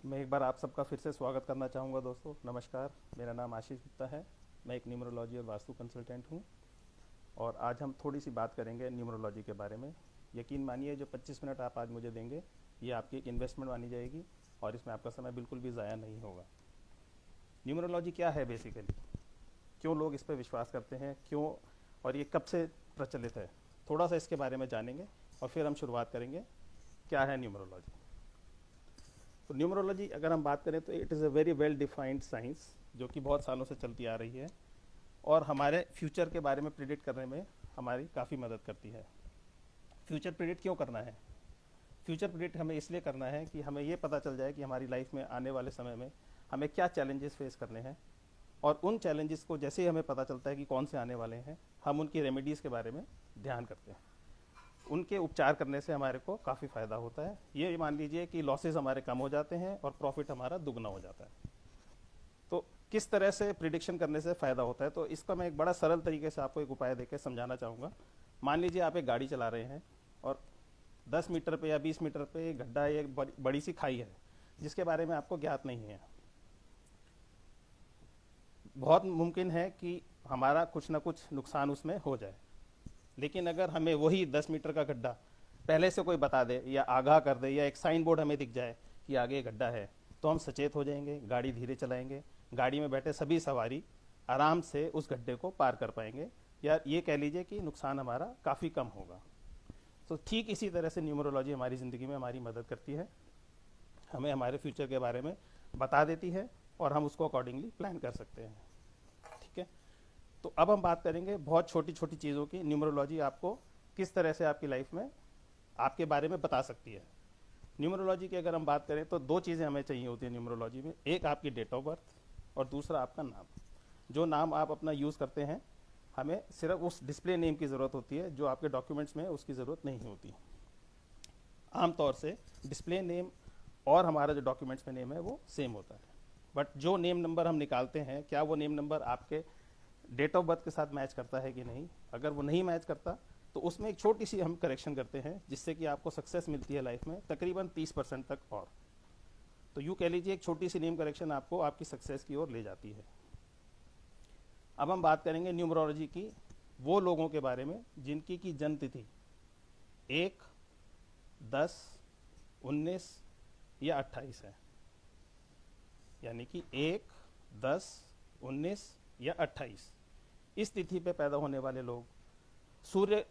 मैं एक बार आप सबका फिर से स्वागत करना चाहूँगा दोस्तों। नमस्कार, मेरा नाम आशीष गुप्ता है। मैं एक न्यूमरोलॉजी और वास्तु कंसल्टेंट हूँ और आज हम थोड़ी सी बात करेंगे न्यूमरोलॉजी के बारे में। यकीन मानिए जो 25 मिनट आप आज मुझे देंगे ये आपकी एक इन्वेस्टमेंट मानी जाएगी और इसमें आपका समय बिल्कुल भी ज़ाया नहीं होगा। न्यूमरोलॉजी क्या है बेसिकली, क्यों लोग इस पर विश्वास करते हैं, क्यों और ये कब से प्रचलित है, थोड़ा सा इसके बारे में जानेंगे और फिर हम शुरुआत करेंगे क्या है न्यूमरोलॉजी। तो न्यूमरोलॉजी अगर हम बात करें तो it is a very well defined science जो कि बहुत सालों से चलती आ रही है और हमारे फ्यूचर के बारे में प्रिडिक्ट करने में हमारी काफ़ी मदद करती है। फ्यूचर प्रिडिक्ट क्यों करना है? फ्यूचर प्रिडिक्ट हमें इसलिए करना है कि हमें ये पता चल जाए कि हमारी लाइफ में आने वाले समय में हमें क्या चैलेंजेस फेस करने हैं और उन चैलेंजेस को जैसे ही हमें पता चलता है कि कौन से आने वाले हैं, हम उनकी रेमेडीज़ के बारे में ध्यान करते हैं। उनके उपचार करने से हमारे को काफ़ी फ़ायदा होता है। ये मान लीजिए कि लॉसेस हमारे कम हो जाते हैं और प्रॉफिट हमारा दुगना हो जाता है। तो किस तरह से प्रिडिक्शन करने से फ़ायदा होता है, तो इसका मैं एक बड़ा सरल तरीके से आपको एक उपाय देकर समझाना चाहूँगा। मान लीजिए आप एक गाड़ी चला रहे हैं और 10 मीटर पे या 20 मीटर पे एक गड्ढा या एक बड़ी सी खाई है जिसके बारे में आपको ज्ञात नहीं है। बहुत मुमकिन है कि हमारा कुछ ना कुछ नुकसान उसमें हो जाए, लेकिन अगर हमें वही 10 मीटर का गड्ढा पहले से कोई बता दे या आगाह कर दे या एक साइन बोर्ड हमें दिख जाए कि आगे गड्ढा है, तो हम सचेत हो जाएंगे, गाड़ी धीरे चलाएंगे, गाड़ी में बैठे सभी सवारी आराम से उस गड्ढे को पार कर पाएंगे या ये कह लीजिए कि नुकसान हमारा काफ़ी कम होगा। तो ठीक इसी तरह से न्यूमरोलॉजी हमारी ज़िंदगी में हमारी मदद करती है, हमें हमारे फ्यूचर के बारे में बता देती है और हम उसको अकॉर्डिंगली प्लान कर सकते हैं। ठीक है, तो अब हम बात करेंगे बहुत छोटी छोटी चीज़ों की। न्यूमरोलॉजी आपको किस तरह से आपकी लाइफ में आपके बारे में बता सकती है। न्यूमरोलॉजी की अगर हम बात करें तो दो चीज़ें हमें चाहिए होती है न्यूमरोलॉजी में, एक आपकी डेट ऑफ बर्थ और दूसरा आपका नाम। जो नाम आप अपना यूज़ करते हैं हमें सिर्फ उस डिस्प्ले नेम की ज़रूरत होती है, जो आपके डॉक्यूमेंट्स में उसकी ज़रूरत नहीं होती। आमतौर से डिस्प्ले नेम और हमारा जो डॉक्यूमेंट्स में नेम है वो सेम होता है, बट जो नेम नंबर हम निकालते हैं क्या वो नेम नंबर आपके डेट ऑफ बर्थ के साथ मैच करता है कि नहीं। अगर वो नहीं मैच करता तो उसमें एक छोटी सी हम करेक्शन करते हैं जिससे कि आपको सक्सेस मिलती है लाइफ में तकरीबन 30% तक। और तो यूँ कह लीजिए एक छोटी सी नेम करेक्शन आपको आपकी सक्सेस की ओर ले जाती है। अब हम बात करेंगे न्यूमरोलॉजी की वो लोगों के बारे में जिनकी की जन्म तिथि 1, 10, 19 या 28 है। यानी कि 1, 10, 19 या 28 इस तिथि पे पैदा होने वाले लोग सूर्य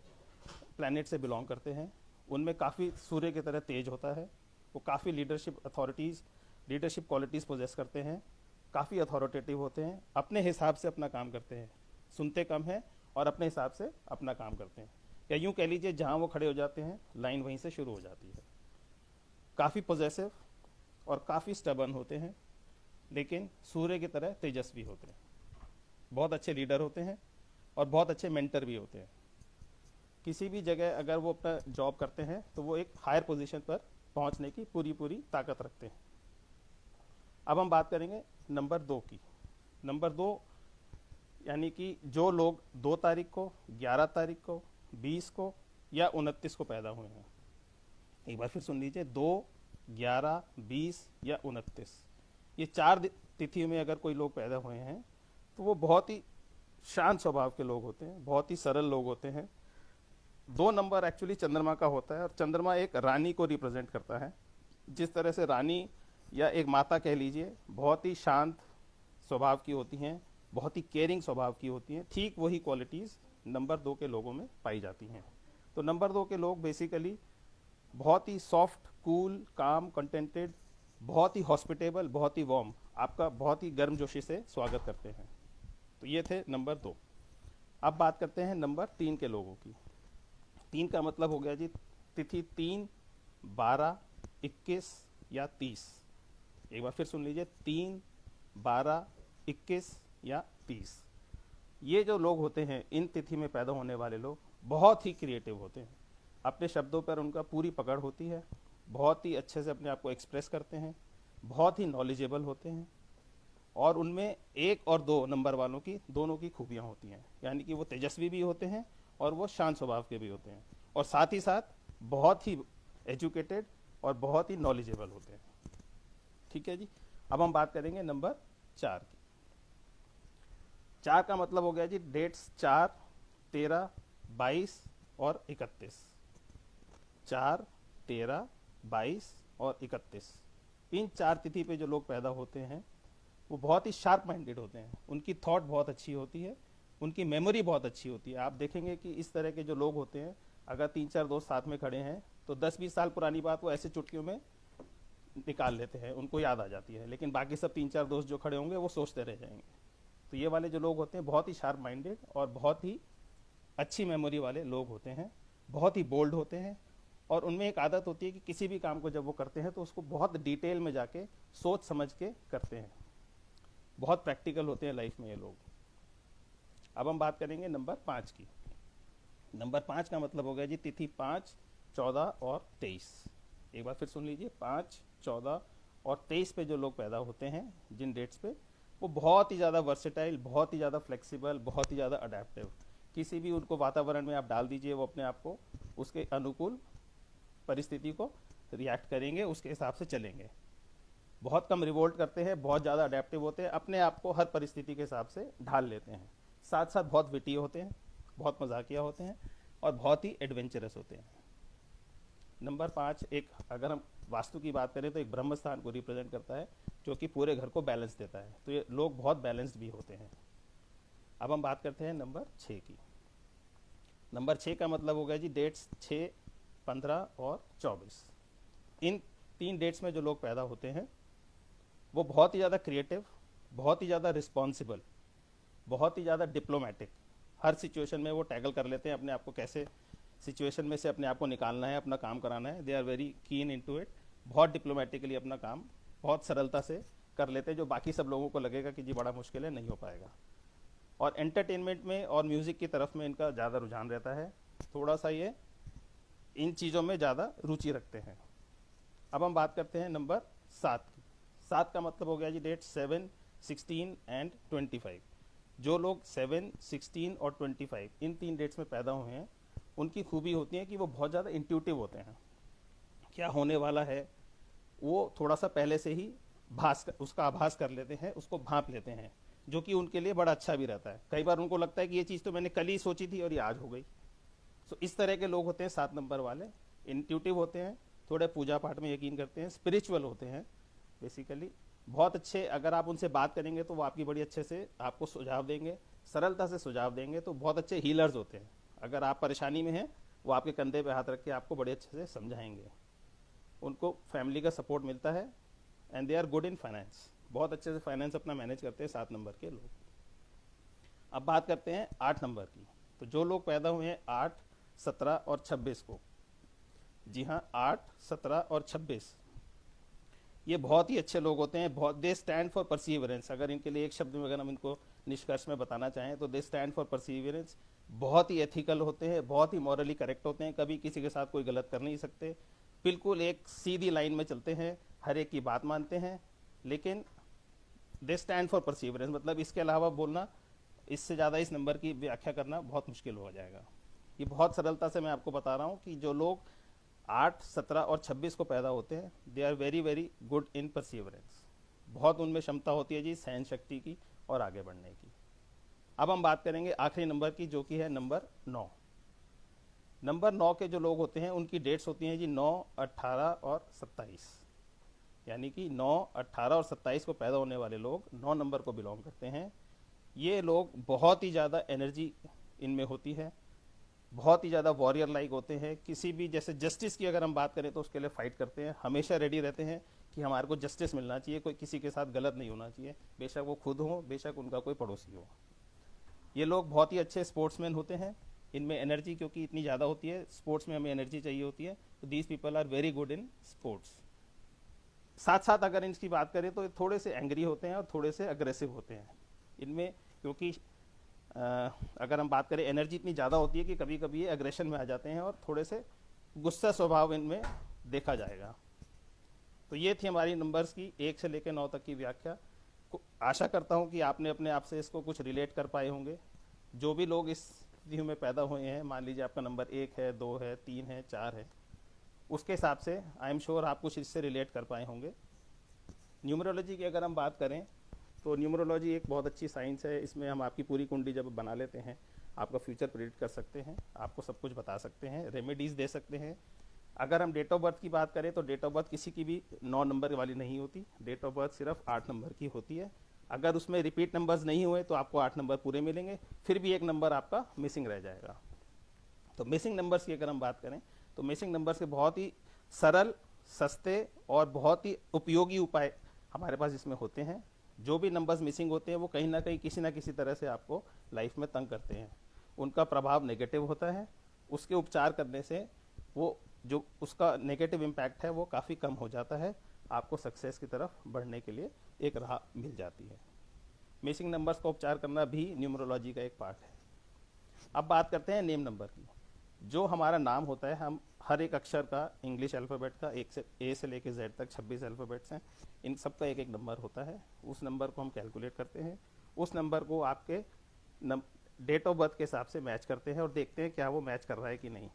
प्लैनेट से बिलोंग करते हैं। उनमें काफ़ी सूर्य की तरह तेज होता है, वो काफ़ी लीडरशिप क्वालिटीज़ पोजेस करते हैं, काफ़ी अथॉरिटेटिव होते हैं, अपने हिसाब से अपना काम करते हैं, सुनते कम हैं और अपने हिसाब से अपना काम करते हैं। या यूँ कह लीजिए जहाँ वो खड़े हो जाते हैं लाइन वहीं से शुरू हो जाती है। काफ़ी पॉजेसिव और काफ़ी स्टबर्न होते हैं, लेकिन सूर्य की तरह तेजस्वी होते हैं, बहुत अच्छे लीडर होते हैं और बहुत अच्छे मेंटर भी होते हैं। किसी भी जगह अगर वो अपना जॉब करते हैं तो वो एक हायर पोजीशन पर पहुंचने की पूरी ताकत रखते हैं। अब हम बात करेंगे नंबर 2 की। नंबर 2 यानी कि जो लोग 2 तारीख को, 11 तारीख को, 20 को या 29 को पैदा हुए हैं। एक बार फिर सुन लीजिए, 2, 11, 20 या 29 ये 4 तिथियों में अगर कोई लोग पैदा हुए हैं तो वो बहुत ही शांत स्वभाव के लोग होते हैं, बहुत ही सरल लोग होते हैं। 2 नंबर एक्चुअली चंद्रमा का होता है और चंद्रमा एक रानी को रिप्रेजेंट करता है। जिस तरह से रानी या एक माता कह लीजिए बहुत ही शांत स्वभाव की होती हैं, बहुत ही केयरिंग स्वभाव की होती हैं, ठीक वही क्वालिटीज़ नंबर 2 के लोगों में पाई जाती हैं। तो नंबर 2 के लोग बेसिकली बहुत ही सॉफ्ट, कूल, काम, कंटेंटेड, बहुत ही हॉस्पिटेबल, बहुत ही वार्म, आपका बहुत ही गर्मजोशी से स्वागत करते हैं। तो ये थे नंबर 2। अब बात करते हैं नंबर 3 के लोगों की। 3 का मतलब हो गया जी तिथि 3, 12, 21 या 30। एक बार फिर सुन लीजिए, 3, 12, 21 या 30। ये जो लोग होते हैं, इन तिथि में पैदा होने वाले लोग बहुत ही क्रिएटिव होते हैं, अपने शब्दों पर उनका पूरी पकड़ होती है, बहुत ही अच्छे से अपने आप को एक्सप्रेस करते हैं, बहुत ही नॉलेजेबल होते हैं और उनमें 1 और 2 नंबर वालों की दोनों की खूबियाँ होती हैं। यानी कि वो तेजस्वी भी होते हैं और वो शांत स्वभाव के भी होते हैं और साथ ही साथ बहुत ही एजुकेटेड और बहुत ही नॉलेजेबल होते हैं। ठीक है जी। अब हम बात करेंगे नंबर 4 की। 4 का मतलब हो गया जी डेट्स 4, 13, 22 और 31। 4, 13, 22 और 31, इन 4 तिथि पे जो लोग पैदा होते हैं वो बहुत ही शार्प माइंडेड होते हैं, उनकी थॉट बहुत अच्छी होती है, उनकी मेमोरी बहुत अच्छी होती है। आप देखेंगे कि इस तरह के जो लोग होते हैं, अगर 3-4 दोस्त साथ में खड़े हैं तो 10-20 साल पुरानी बात वो ऐसे चुटकियों में निकाल लेते हैं, उनको याद आ जाती है, लेकिन बाकी सब 3-4 दोस्त जो खड़े होंगे वो सोचते रह जाएंगे। तो ये वाले जो लोग होते हैं बहुत ही शार्प माइंडेड और बहुत ही अच्छी मेमोरी वाले लोग होते हैं, बहुत ही बोल्ड होते हैं, और उनमें एक आदत होती है कि किसी भी काम को जब वो करते हैं तो उसको बहुत डिटेल में जाके सोच समझ के करते हैं, बहुत प्रैक्टिकल होते हैं लाइफ में ये लोग। अब हम बात करेंगे नंबर 5 की। नंबर 5 का मतलब हो गया जी तिथि 5, 14 और 23। एक बार फिर सुन लीजिए, 5, 14 और 23 पे जो लोग पैदा होते हैं, जिन डेट्स पे, वो बहुत ही ज़्यादा वर्सेटाइल, बहुत ही ज़्यादा फ्लेक्सिबल, बहुत ही ज़्यादा अडेप्टिव। किसी भी उनको वातावरण में आप डाल दीजिए, वो अपने आप को उसके अनुकूल परिस्थिति को रिएक्ट करेंगे, उसके हिसाब से चलेंगे। बहुत कम रिवोल्ट करते हैं, बहुत ज़्यादा अडेप्टिव होते हैं, अपने आप को हर परिस्थिति के हिसाब से ढाल लेते हैं। साथ साथ बहुत विटी होते हैं, बहुत मजाकिया होते हैं और बहुत ही एडवेंचरस होते हैं। नंबर 5 एक, अगर हम वास्तु की बात करें तो एक ब्रह्म स्थान को रिप्रेजेंट करता है, जो कि पूरे घर को बैलेंस देता है। तो ये लोग बहुत बैलेंस्ड भी होते हैं। अब हम बात करते हैं नंबर 6 की। नंबर 6 का मतलब हो गया जी डेट्स 6, 15 और 24। इन 3 डेट्स में जो लोग पैदा होते हैं वो बहुत ही ज़्यादा क्रिएटिव, बहुत ही ज़्यादा रिस्पॉन्सिबल, बहुत ही ज़्यादा डिप्लोमेटिक, हर सिचुएशन में वो टैकल कर लेते हैं अपने आप को, कैसे सिचुएशन में से अपने आप को निकालना है, अपना काम कराना है। They are very keen into it, बहुत डिप्लोमेटिकली अपना काम बहुत सरलता से कर लेते हैं, जो बाकी सब लोगों को लगेगा कि जी बड़ा मुश्किल है, नहीं हो पाएगा। और एंटरटेनमेंट में और म्यूज़िक की तरफ में इनका ज़्यादा रुझान रहता है, थोड़ा सा ये इन चीज़ों में ज़्यादा रुचि रखते हैं। अब हम बात करते हैं नंबर 7 की। 7 का मतलब हो गया जी डेट 7, 16 एंड 25। जो लोग 7, 16 और 25 इन 3 डेट्स में पैदा हुए हैं, उनकी खूबी होती है कि वो बहुत ज़्यादा इंट्यूटिव होते हैं। क्या होने वाला है वो थोड़ा सा पहले से ही उसका आभास कर लेते हैं, उसको भांप लेते हैं, जो कि उनके लिए बड़ा अच्छा भी रहता है। कई बार उनको लगता है कि ये चीज़ तो मैंने कल ही सोची थी और ये आज हो गई। तो इस तरह के लोग होते हैं 7 नंबर वाले, इंट्यूटिव होते हैं, थोड़े पूजा पाठ में यकीन करते हैं, स्पिरिचुअल होते हैं बेसिकली, बहुत अच्छे। अगर आप उनसे बात करेंगे तो वो आपकी बड़ी अच्छे से आपको सुझाव देंगे, सरलता से सुझाव देंगे। तो बहुत अच्छे हीलर्स होते हैं। अगर आप परेशानी में हैं, वो आपके कंधे पे हाथ रख के आपको बड़े अच्छे से समझाएंगे। उनको फैमिली का सपोर्ट मिलता है and they are good in finance, बहुत अच्छे से फाइनेंस अपना मैनेज करते हैं 7 नंबर के लोग। अब बात करते हैं 8 नंबर की। तो जो लोग पैदा हुए हैं 8, 17 और 26 को, जी हाँ 8, 17 और 26, ये बहुत ही अच्छे लोग होते हैं। बहुत, दे स्टैंड फॉर परसीवरेंस। अगर इनके लिए एक शब्द में अगर हम इनको निष्कर्ष में बताना चाहें तो दे स्टैंड फॉर परसीवरेंस। बहुत ही एथिकल होते हैं, बहुत ही मॉरली करेक्ट होते हैं, कभी किसी के साथ कोई गलत कर नहीं सकते, बिल्कुल एक सीधी लाइन में चलते हैं, हर एक की बात मानते हैं। लेकिन दे स्टैंड फॉर परसीवरेंस मतलब इसके अलावा बोलना, इससे ज़्यादा इस नंबर की व्याख्या करना बहुत मुश्किल हो जाएगा। ये बहुत सरलता से मैं आपको बता रहा हूँ कि जो लोग 8, 17 और 26 को पैदा होते हैं, they are very very good in perseverance. बहुत उनमें क्षमता होती है जी सहन शक्ति की और आगे बढ़ने की। अब हम बात करेंगे आखिरी नंबर की, जो कि है नंबर 9। नंबर 9 के जो लोग होते हैं उनकी डेट्स होती हैं जी 9, 18 और 27। यानी कि 9, 18 और 27 को पैदा होने वाले लोग 9 नंबर को बिलोंग करते हैं। ये लोग बहुत ही ज़्यादा एनर्जी इनमें होती है, बहुत ही ज़्यादा वॉरियर लाइक होते हैं। किसी भी, जैसे जस्टिस की अगर हम बात करें तो उसके लिए फ़ाइट करते हैं, हमेशा रेडी रहते हैं कि हमारे को जस्टिस मिलना चाहिए, कोई किसी के साथ गलत नहीं होना चाहिए, बेशक वो खुद हो, बेशक उनका कोई पड़ोसी हो। ये लोग बहुत ही अच्छे स्पोर्ट्समैन होते हैं। इनमें एनर्जी क्योंकि इतनी ज़्यादा होती है, स्पोर्ट्स में हमें एनर्जी चाहिए होती है, तो these people are very good in sports. साथ साथ अगर इनकी बात करें तो थोड़े से एंग्री होते हैं और थोड़े से अग्रेसिव होते हैं इनमें, क्योंकि अगर हम बात करें एनर्जी इतनी ज़्यादा होती है कि कभी कभी ये एग्रेशन में आ जाते हैं और थोड़े से गुस्सा स्वभाव इनमें देखा जाएगा। तो ये थी हमारी नंबर्स की 1 से लेकर 9 तक की व्याख्या। आशा करता हूँ कि आपने अपने आप से इसको कुछ रिलेट कर पाए होंगे। जो भी लोग इस स्थिति में पैदा हुए हैं, मान लीजिए आपका नंबर 1 है, 2 है, 3 है, 4 है, उसके हिसाब से आई एम श्योर आप कुछ इससे रिलेट कर पाए होंगे। न्यूमरोलॉजी की अगर हम बात करें तो न्यूमरोलॉजी एक बहुत अच्छी साइंस है। इसमें हम आपकी पूरी कुंडली जब बना लेते हैं, आपका फ्यूचर प्रेडिक्ट कर सकते हैं, आपको सब कुछ बता सकते हैं, रेमेडीज़ दे सकते हैं। अगर हम डेट ऑफ बर्थ की बात करें तो डेट ऑफ बर्थ किसी की भी 9 नंबर वाली नहीं होती, डेट ऑफ बर्थ सिर्फ 8 नंबर की होती है। अगर उसमें रिपीट नंबर्स नहीं हुए तो आपको 8 नंबर पूरे मिलेंगे, फिर भी एक नंबर आपका मिसिंग रह जाएगा। तो मिसिंग नंबर्स की अगर हम बात करें तो मिसिंग नंबर्स के बहुत ही सरल, सस्ते और बहुत ही उपयोगी उपाय हमारे पास इसमें होते हैं। जो भी नंबर्स मिसिंग होते हैं वो कहीं ना कहीं किसी ना किसी तरह से आपको लाइफ में तंग करते हैं, उनका प्रभाव नेगेटिव होता है। उसके उपचार करने से वो जो उसका नेगेटिव इम्पैक्ट है वो काफ़ी कम हो जाता है, आपको सक्सेस की तरफ बढ़ने के लिए एक राह मिल जाती है। मिसिंग नंबर्स का उपचार करना भी न्यूमरोलॉजी का एक पार्ट है। अब बात करते हैं नेम नंबर की। जो हमारा नाम होता है, हम हर एक अक्षर का इंग्लिश अल्फ़ाबेट का एक से ए से लेकर जेड तक 26 अल्फ़ाबेट्स हैं, इन सब का एक एक नंबर होता है। उस नंबर को हम कैलकुलेट करते हैं, उस नंबर को आपके डेट ऑफ बर्थ के हिसाब से मैच करते हैं और देखते हैं क्या वो मैच कर रहा है कि नहीं,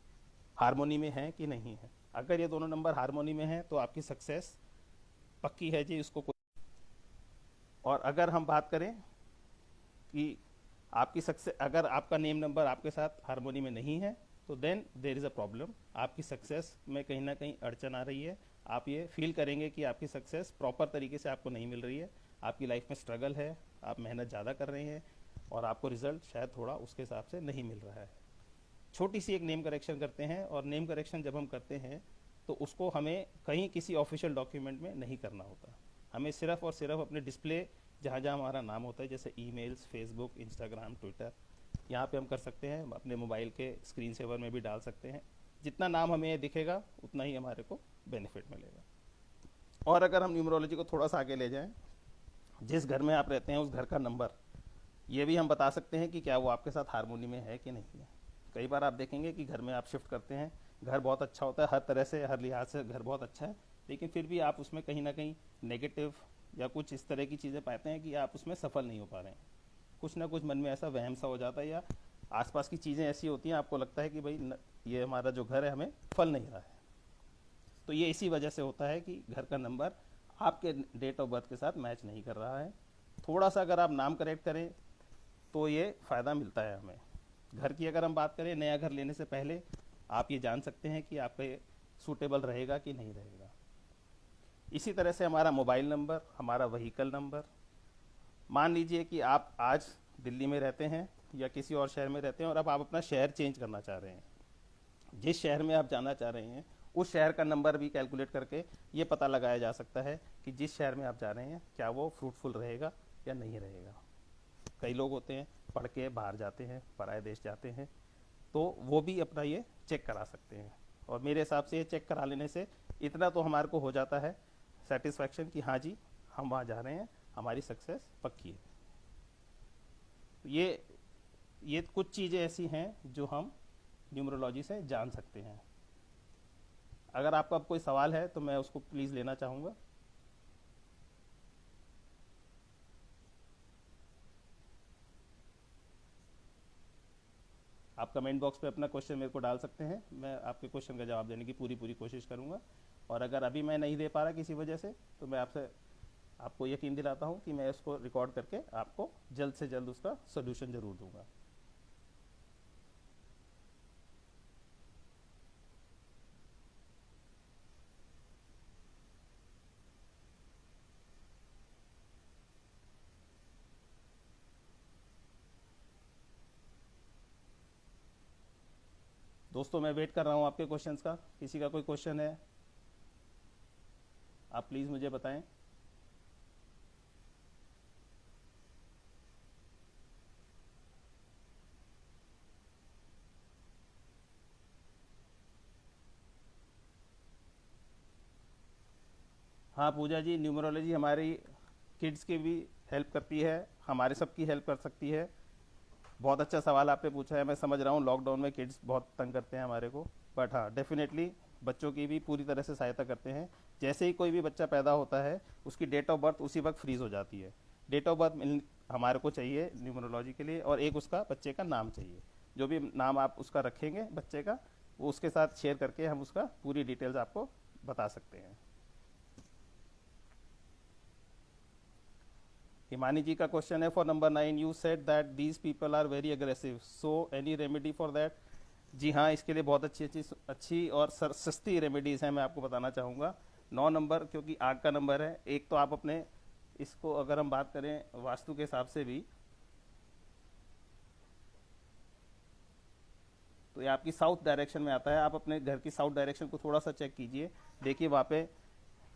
हारमोनी में है कि नहीं है। अगर ये दोनों नंबर हारमोनी में हैं तो आपकी सक्सेस पक्की है जी, उसको कोई। और अगर हम बात करें कि आपकी सक्सेस, अगर आपका नेम नंबर आपके साथ हारमोनी में नहीं है तो then there is a problem, आपकी सक्सेस में कहीं ना कहीं अड़चन आ रही है। आप ये फील करेंगे कि आपकी सक्सेस प्रॉपर तरीके से आपको नहीं मिल रही है, आपकी लाइफ में स्ट्रगल है, आप मेहनत ज़्यादा कर रहे हैं और आपको रिजल्ट शायद थोड़ा उसके हिसाब से नहीं मिल रहा है। छोटी सी एक नेम करेक्शन करते हैं, और नेम करेक्शन जब हम करते हैं तो उसको हमें कहीं किसी ऑफिशियल डॉक्यूमेंट में नहीं करना होता, हमें सिर्फ और सिर्फ अपने डिस्प्ले जहाँ जहाँ हमारा नाम होता है, जैसे ईमेल्स, फेसबुक, इंस्टाग्राम, ट्विटर, यहाँ पे हम कर सकते हैं। अपने मोबाइल के स्क्रीन सेवर में भी डाल सकते हैं। जितना नाम हमें दिखेगा उतना ही हमारे को बेनिफिट मिलेगा। और अगर हम न्यूमरोलॉजी को थोड़ा सा आगे ले जाएं, जिस घर में आप रहते हैं उस घर का नंबर, ये भी हम बता सकते हैं कि क्या वो आपके साथ हारमोनी में है कि नहीं है। कई बार आप देखेंगे कि घर में आप शिफ्ट करते हैं, घर बहुत अच्छा होता है, हर तरह से, हर लिहाज से घर बहुत अच्छा है, लेकिन फिर भी आप उसमें कहीं ना कहीं नेगेटिव या कुछ इस तरह की चीज़ें पाते हैं कि आप उसमें सफल नहीं हो पा रहे हैं। कुछ ना कुछ मन में ऐसा वहम सा हो जाता है, या आसपास की चीज़ें ऐसी होती हैं, आपको लगता है कि भाई ये हमारा जो घर है हमें फल नहीं रहा है। तो ये इसी वजह से होता है कि घर का नंबर आपके डेट ऑफ बर्थ के साथ मैच नहीं कर रहा है। थोड़ा सा अगर आप नाम करेक्ट करें तो ये फ़ायदा मिलता है हमें। घर की अगर हम बात करें, नया घर लेने से पहले आप ये जान सकते हैं कि आपका ये सूटेबल रहेगा कि नहीं रहेगा। इसी तरह से हमारा मोबाइल नंबर, हमारा व्हीकल नंबर, मान लीजिए कि आप आज दिल्ली में रहते हैं या किसी और शहर में रहते हैं और अब आप अपना शहर चेंज करना चाह रहे हैं, जिस शहर में आप जाना चाह रहे हैं उस शहर का नंबर भी कैलकुलेट करके ये पता लगाया जा सकता है कि जिस शहर में आप जा रहे हैं क्या वो फ्रूटफुल रहेगा या नहीं रहेगा। कई लोग होते हैं पढ़ के बाहर जाते हैं, पराए देश जाते हैं, तो वो भी अपना ये चेक करा सकते हैं। और मेरे हिसाब से ये चेक करा लेने से इतना तो हमारे को हो जाता है सेटिस्फैक्शन कि हाँ जी, हम वहाँ जा रहे हैं, हमारी सक्सेस पक्की है। ये कुछ चीज़ें ऐसी हैं जो हम न्यूमरोलॉजी से जान सकते हैं। अगर आपका अब कोई सवाल है तो मैं उसको प्लीज़ लेना चाहूँगा। आप कमेंट बॉक्स पे अपना क्वेश्चन मेरे को डाल सकते हैं, मैं आपके क्वेश्चन का जवाब देने की पूरी पूरी कोशिश करूँगा। और अगर अभी मैं नहीं दे पा रहा किसी वजह से, तो मैं आपको यकीन दिलाता हूँ कि मैं इसको रिकॉर्ड करके आपको जल्द से जल्द उसका सोल्यूशन ज़रूर दूंगा। दोस्तों मैं वेट कर रहा हूँ आपके क्वेश्चंस का। किसी का कोई क्वेश्चन है आप प्लीज़ मुझे बताएं। हाँ पूजा जी, न्यूमरोलॉजी हमारी किड्स की भी हेल्प करती है, हमारे सब की हेल्प कर सकती है। बहुत अच्छा सवाल आपने पूछा है। मैं समझ रहा हूँ लॉकडाउन में किड्स बहुत तंग करते हैं हमारे को, बट हाँ डेफिनेटली बच्चों की भी पूरी तरह से सहायता करते हैं। जैसे ही कोई भी बच्चा पैदा होता है उसकी डेट ऑफ बर्थ उसी वक्त फ्रीज हो जाती है। डेट ऑफ बर्थ हमारे को चाहिए न्यूमरोलॉजी के लिए, और एक उसका बच्चे का नाम चाहिए। जो भी नाम आप उसका रखेंगे बच्चे का, वो उसके साथ शेयर करके हम उसका पूरी डिटेल्स आपको बता सकते हैं। हिमानी जी का क्वेश्चन है for number 9, you said that these people are very aggressive, so any remedy for that? जी हाँ, इसके लिए बहुत अच्छी अच्छी अच्छी और सस्ती रेमेडीज़ हैं, मैं आपको बताना चाहूँगा। 9 नंबर क्योंकि आग का नंबर है, एक तो आप अपने इसको अगर हम बात करें वास्तु के हिसाब से भी, तो ये आपकी साउथ डायरेक्शन में आता है। आप अपने घर की साउथ डायरेक्शन को थोड़ा सा चेक कीजिए, देखिए वहाँ पे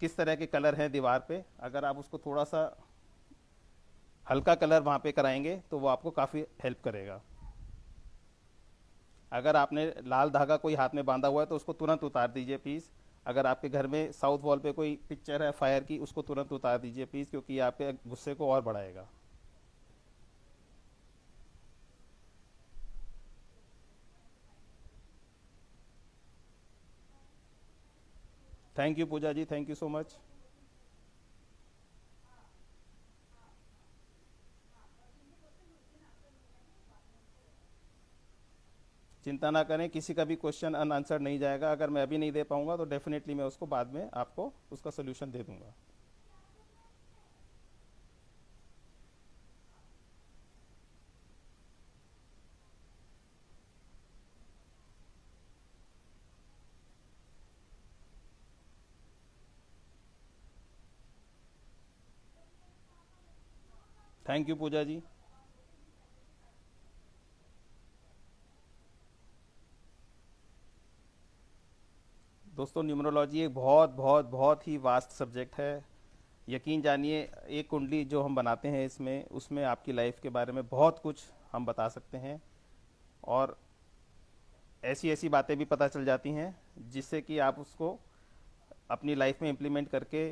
किस तरह के कलर हैं दीवार पे। अगर आप उसको थोड़ा सा हल्का कलर वहाँ पे कराएंगे तो वो आपको काफ़ी हेल्प करेगा। अगर आपने लाल धागा कोई हाथ में बांधा हुआ है तो उसको तुरंत उतार दीजिए प्लीज़। अगर आपके घर में साउथ वॉल पे कोई पिक्चर है फायर की, उसको तुरंत उतार दीजिए प्लीज़, क्योंकि ये आपके गुस्से को और बढ़ाएगा। Thank you Pooja ji, thank you so much. चिंता ना करें, किसी का भी क्वेश्चन अनआंसर्ड नहीं जाएगा। अगर मैं अभी नहीं दे पाऊंगा तो डेफिनेटली मैं उसको बाद में आपको उसका सोल्यूशन दे दूंगा। थैंक यू पूजा जी। दोस्तों, न्यूमरोलॉजी एक बहुत बहुत बहुत ही वास्ट सब्जेक्ट है। यकीन जानिए, एक कुंडली जो हम बनाते हैं इसमें, उसमें आपकी लाइफ के बारे में बहुत कुछ हम बता सकते हैं, और ऐसी ऐसी बातें भी पता चल जाती हैं जिससे कि आप उसको अपनी लाइफ में इम्प्लीमेंट करके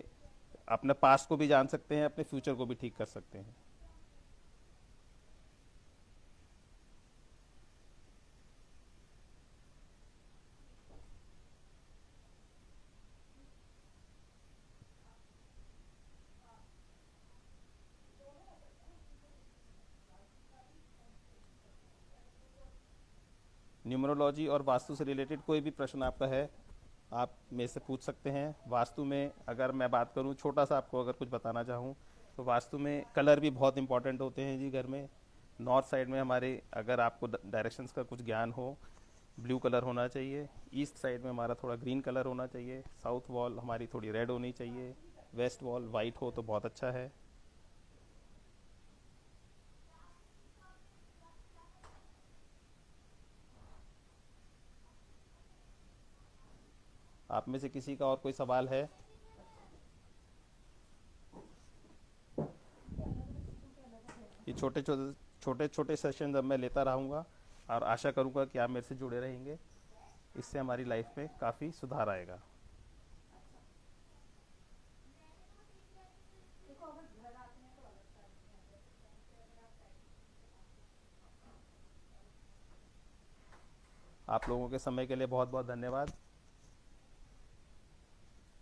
अपने पास्ट को भी जान सकते हैं, अपने फ्यूचर को भी ठीक कर सकते हैं। न्यूमरोलॉजी और वास्तु से रिलेटेड कोई भी प्रश्न आपका है, आप मेरे से पूछ सकते हैं। वास्तु में अगर मैं बात करूं, छोटा सा आपको अगर कुछ बताना चाहूं, तो वास्तु में कलर भी बहुत इंपॉर्टेंट होते हैं जी घर में। नॉर्थ साइड में हमारे, अगर आपको डायरेक्शंस का कुछ ज्ञान हो, ब्लू कलर होना चाहिए। ईस्ट साइड में हमारा थोड़ा ग्रीन कलर होना चाहिए। साउथ वॉल हमारी थोड़ी रेड होनी चाहिए। वेस्ट वॉल वाइट हो तो बहुत अच्छा है। आप में से किसी का और कोई सवाल है? ये छोटे छोटे सेशन अब मैं लेता रहूँगा, और आशा करूँगा कि आप मेरे से जुड़े रहेंगे। इससे हमारी लाइफ में काफ़ी सुधार आएगा। आप लोगों के समय के लिए बहुत बहुत धन्यवाद।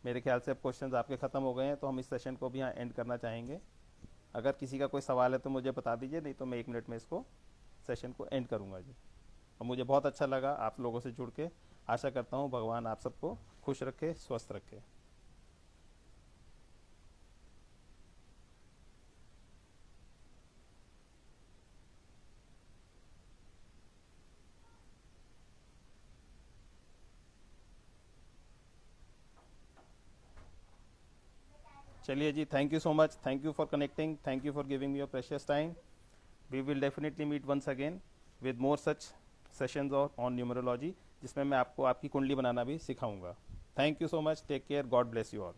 मेरे ख्याल से अब क्वेश्चंस आपके ख़त्म हो गए हैं, तो हम इस सेशन को भी यहाँ एंड करना चाहेंगे। अगर किसी का कोई सवाल है तो मुझे बता दीजिए, नहीं तो मैं 1 मिनट में इसको सेशन को एंड करूँगा जी। और मुझे बहुत अच्छा लगा आप लोगों से जुड़ के। आशा करता हूँ भगवान आप सबको खुश रखे, स्वस्थ रखे। चलिए जी, thank you so much, thank you for connecting, thank you for giving me your precious time. We will definitely meet once again with more such sessions on numerology, जिसमें मैं आपको आपकी कुंडली बनाना भी सिखाऊंगा। Thank you so much, take care, God bless you all.